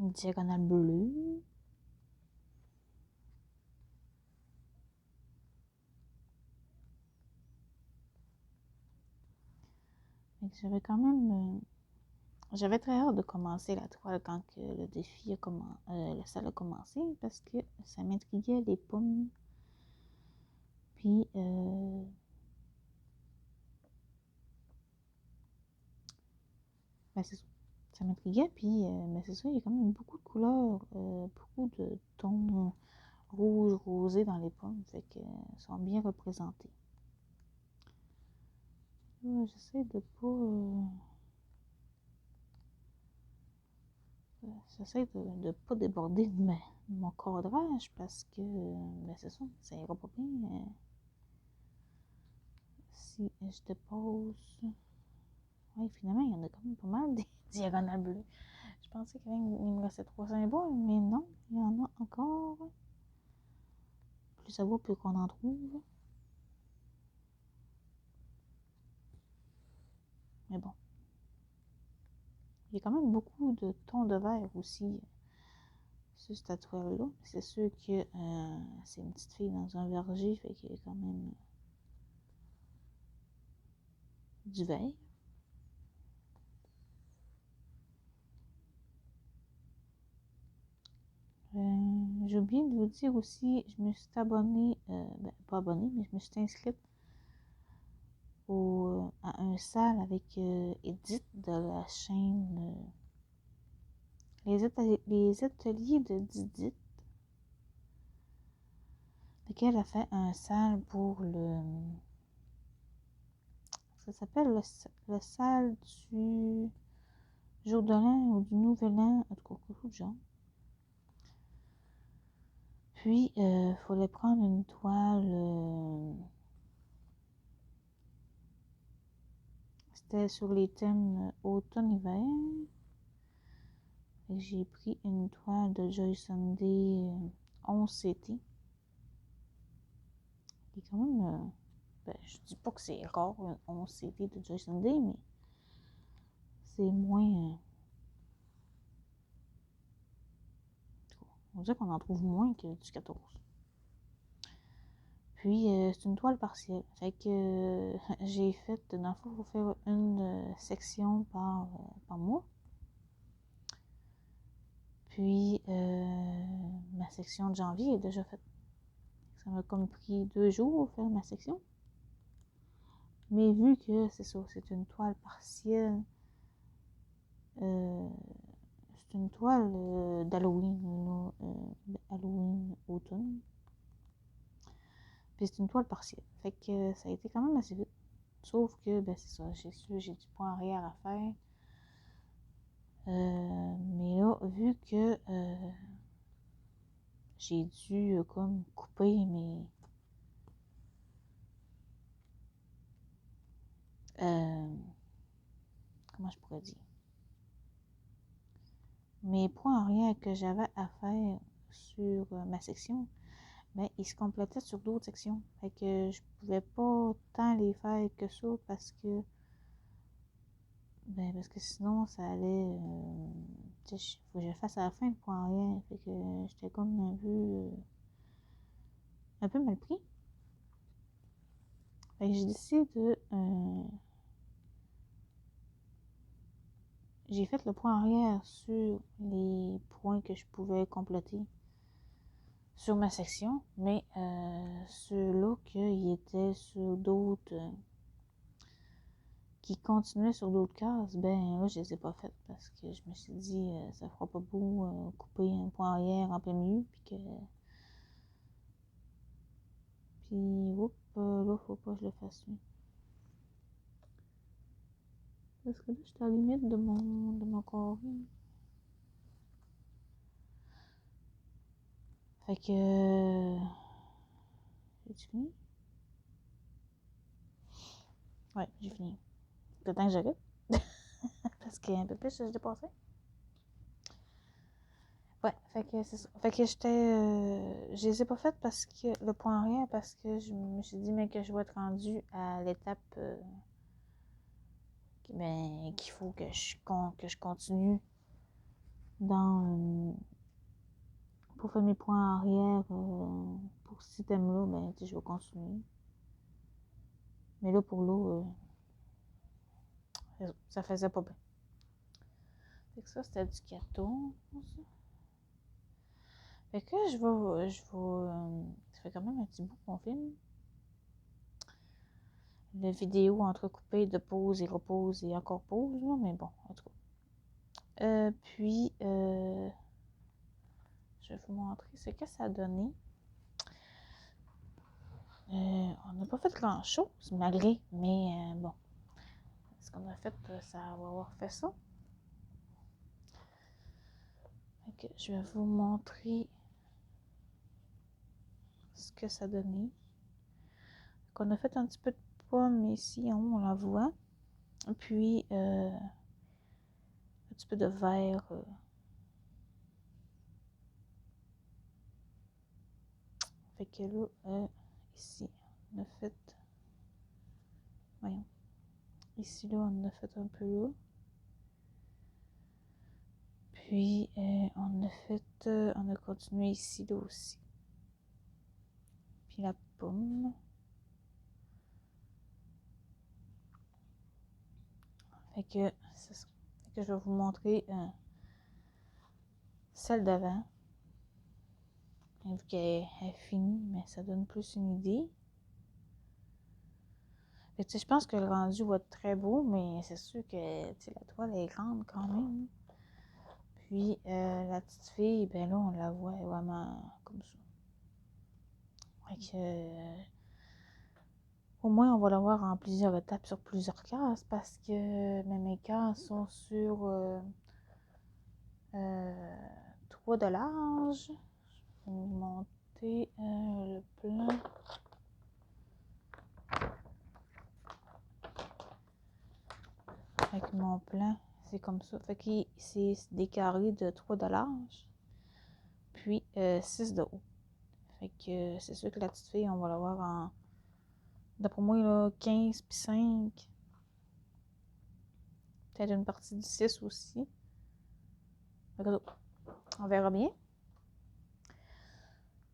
une diagonale bleue. J'avais quand même. J'avais très hâte de commencer la toile quand que le défi a commencé, la salle a commencé parce que ça m'intriguait les pommes. Puis ben c'est ça. Ça m'intriguait, puis mais c'est ça, il y a quand même beaucoup de couleurs, beaucoup de tons rouge, rosé dans les pommes, fait que sont bien représentés. J'essaie de pas. J'essaie de pas déborder de mon cadrage parce que ben c'est ça ira pas bien si je dépose. Oui, finalement, il y en a quand même pas mal des diagonales bleues. Je pensais qu'il me restait 3 symboles, mais non, il y en a encore. Plus ça va, plus qu'on en trouve. Mais bon. Il y a quand même beaucoup de tons de vert aussi sur cette toile-là. C'est sûr que c'est une petite fille dans un verger, fait qu'il y a quand même du vert. J'ai oublié de vous dire aussi, je me suis abonnée, pas abonnée, mais je me suis inscrite à un salle avec Edith de la chaîne les ateliers de Didit. Lequel a fait un salle pour ça s'appelle le salle du jour de l'an ou du nouvel an, en tout cas, quelque chose de genre. Puis, il fallait prendre une toile. C'était sur les thèmes automne-hiver. J'ai pris une toile de Joy Sunday 11CT. Qui est quand même. Je dis pas que c'est rare, une 11CT de Joy Sunday, mais c'est moins. On dirait qu'on en trouve moins que du 14. Puis, c'est une toile partielle. Fait que j'ai fait, dans le fond, il faut faire une section par mois. Puis, ma section de janvier est déjà faite. Ça m'a comme pris 2 jours faire ma section. Mais vu que c'est ça, c'est une toile partielle, c'est une toile d'Halloween, Halloween automne. Puis c'est une toile partielle. Fait que ça a été quand même assez vite. Sauf que, ben c'est ça, j'ai du point arrière à faire. Mais là, vu que j'ai dû comme couper mes... comment je pourrais dire? Mes points arrière que j'avais à faire sur ma section, ben, ils se complétaient sur d'autres sections. Fait que je pouvais pas tant les faire que ça parce que sinon ça allait faut que je le fasse à la fin le point arrière. Fait que j'étais comme un peu mal pris. Fait que j'ai décidé de j'ai fait le point arrière sur les points que je pouvais compléter sur ma section, mais ceux-là qui étaient sur d'autres qui continuaient sur d'autres cases, ben là je les ai pas faites parce que je me suis dit ça fera pas beau couper un point arrière en plein milieu puis oups, là faut pas que je le fasse lui. Parce que là j'étais à la limite de mon carré. Fait que j'ai fini? Ouais, j'ai fini. Le temps que j'arrête. Parce qu'il y a un peu plus je dépassais. Ouais, fait que c'est ça. Fait que je les ai pas faites parce que le point arrière, parce que je me suis dit, mais que je vais être rendue à l'étape qu'il faut que je continue dans pour faire mes points arrière pour ce système-là, ben tu sais, je vais continuer. Mais là pour l'eau, ça faisait pas bien. Fait que ça, c'était du 14. Fait que ça fait quand même un petit bout qu'on filme. La vidéo entrecoupée de pause et repose et encore pause, là, mais bon, en tout cas. Puis, je vais vous montrer ce que ça a donné. On n'a pas fait grand chose, malgré, mais bon. Ce qu'on a fait, ça va avoir fait ça. Fait que je vais vous montrer ce que ça a donné. On a fait un petit peu de pomme ici en haut, on la voit. Puis, un petit peu de vert. Fait que là, ici, on a fait... Voyons. Ici, là, on a fait un peu là. Puis, on a continué ici, là aussi. Puis la pomme. Fait que, c'est ça. Fait que je vais vous montrer celle d'avant. Vu qu'elle est finie, mais ça donne plus une idée. Fait que, je pense que le rendu va être très beau, mais c'est sûr que la toile est grande quand même. Puis la petite fille, ben là, on la voit vraiment comme ça. Fait que, au moins, on va la voir en plusieurs étapes sur plusieurs cases parce que mes cases sont sur 3 de large. Je vais vous monter le plan. Avec mon plan, c'est comme ça. Fait que c'est des carrés de 3 de large, puis 6 de haut. Fait que c'est sûr que la petite fille, on va la voir en, d'après moi, là, 15 puis 5. Peut-être une partie du 6 aussi. Fait que, on verra bien.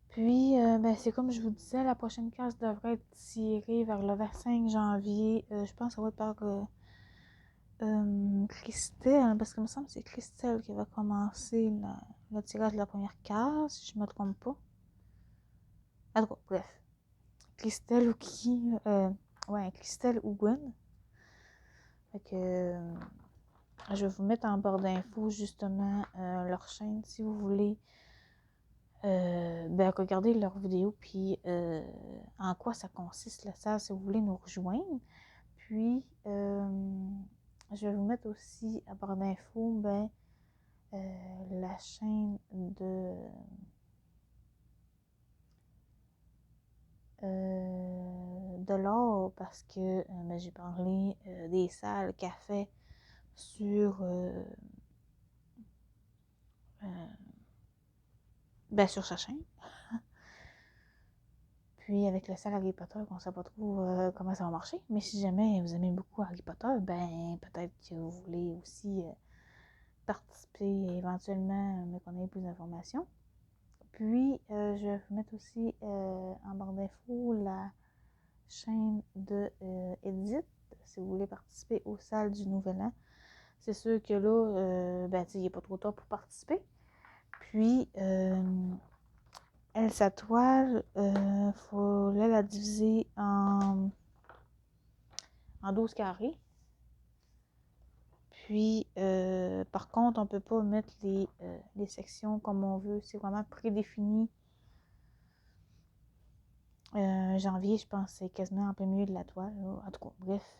Puis, ben, c'est comme je vous disais, la prochaine case devrait être tirée vers le 25 janvier. Je pense que ça va être par Christelle, parce que il me semble que c'est Christelle qui va commencer le tirage de la première case, si je ne me trompe pas. En tout cas, bref. Christelle ou qui? Ouais, Christelle ou Gwen. Fait que je vais vous mettre en barre d'infos justement leur chaîne si vous voulez ben, regarder leurs vidéos puis en quoi ça consiste la salle si vous voulez nous rejoindre. Puis je vais vous mettre aussi à barre d'infos ben, la chaîne de l'or parce que ben, j'ai parlé des salles café ben, sur sa chaîne. Puis avec le salle Harry Potter, on ne sait pas trop comment ça va marcher. Mais si jamais vous aimez beaucoup Harry Potter, ben peut-être que vous voulez aussi participer éventuellement, mais qu'on ait plus d'informations. Puis je vais vous mettre aussi en barre d'infos la chaîne de Edith, si vous voulez participer aux salles du Nouvel An. C'est sûr que là, ben, il n'est pas trop tard pour participer. Puis, elle, sa toile, il faut la diviser en 12 carrés. Puis, par contre, on ne peut pas mettre les sections comme on veut. C'est vraiment prédéfini. Janvier, je pense, c'est quasiment en plein milieu de la toile. Là. En tout cas, bref,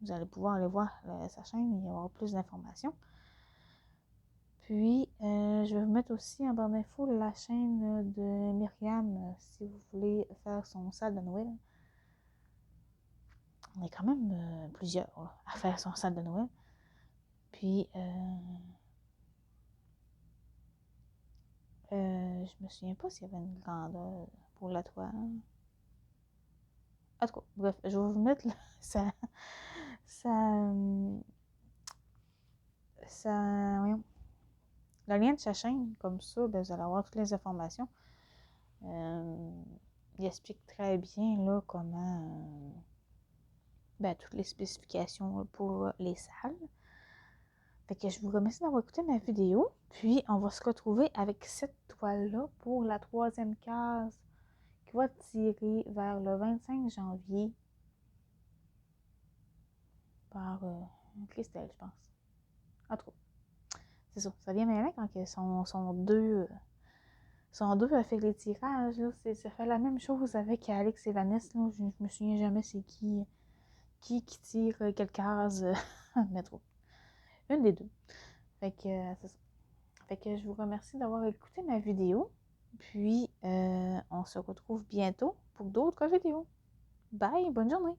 vous allez pouvoir aller voir sa chaîne, il y aura plus d'informations. Puis, je vais vous mettre aussi en barre d'infos la chaîne de Myriam si vous voulez faire son salle de Noël. On est quand même plusieurs là, à faire son salle de Noël. Puis, je me souviens pas s'il y avait une grandeur pour la toile. En tout cas, bref, je vais vous mettre là, voyons, le lien de sa chaîne, comme ça, ben, vous allez avoir toutes les informations. Il explique très bien là, comment ben, toutes les spécifications pour les salles. Fait que je vous remercie d'avoir écouté ma vidéo. Puis on va se retrouver avec cette toile-là pour la troisième case qui va tirer vers le 25 janvier par Christelle, je pense. En tout cas, c'est ça. Ça vient mêler quand ils sont deux. Sont deux à faire les tirages. Là. Ça fait la même chose avec Alex et Vanessa. Là. Je me souviens jamais c'est qui tire quelle case. Mais trop. Une des deux. Fait que c'est ça. Fait que je vous remercie d'avoir écouté ma vidéo. Puis on se retrouve bientôt pour d'autres vidéos. Bye, bonne journée!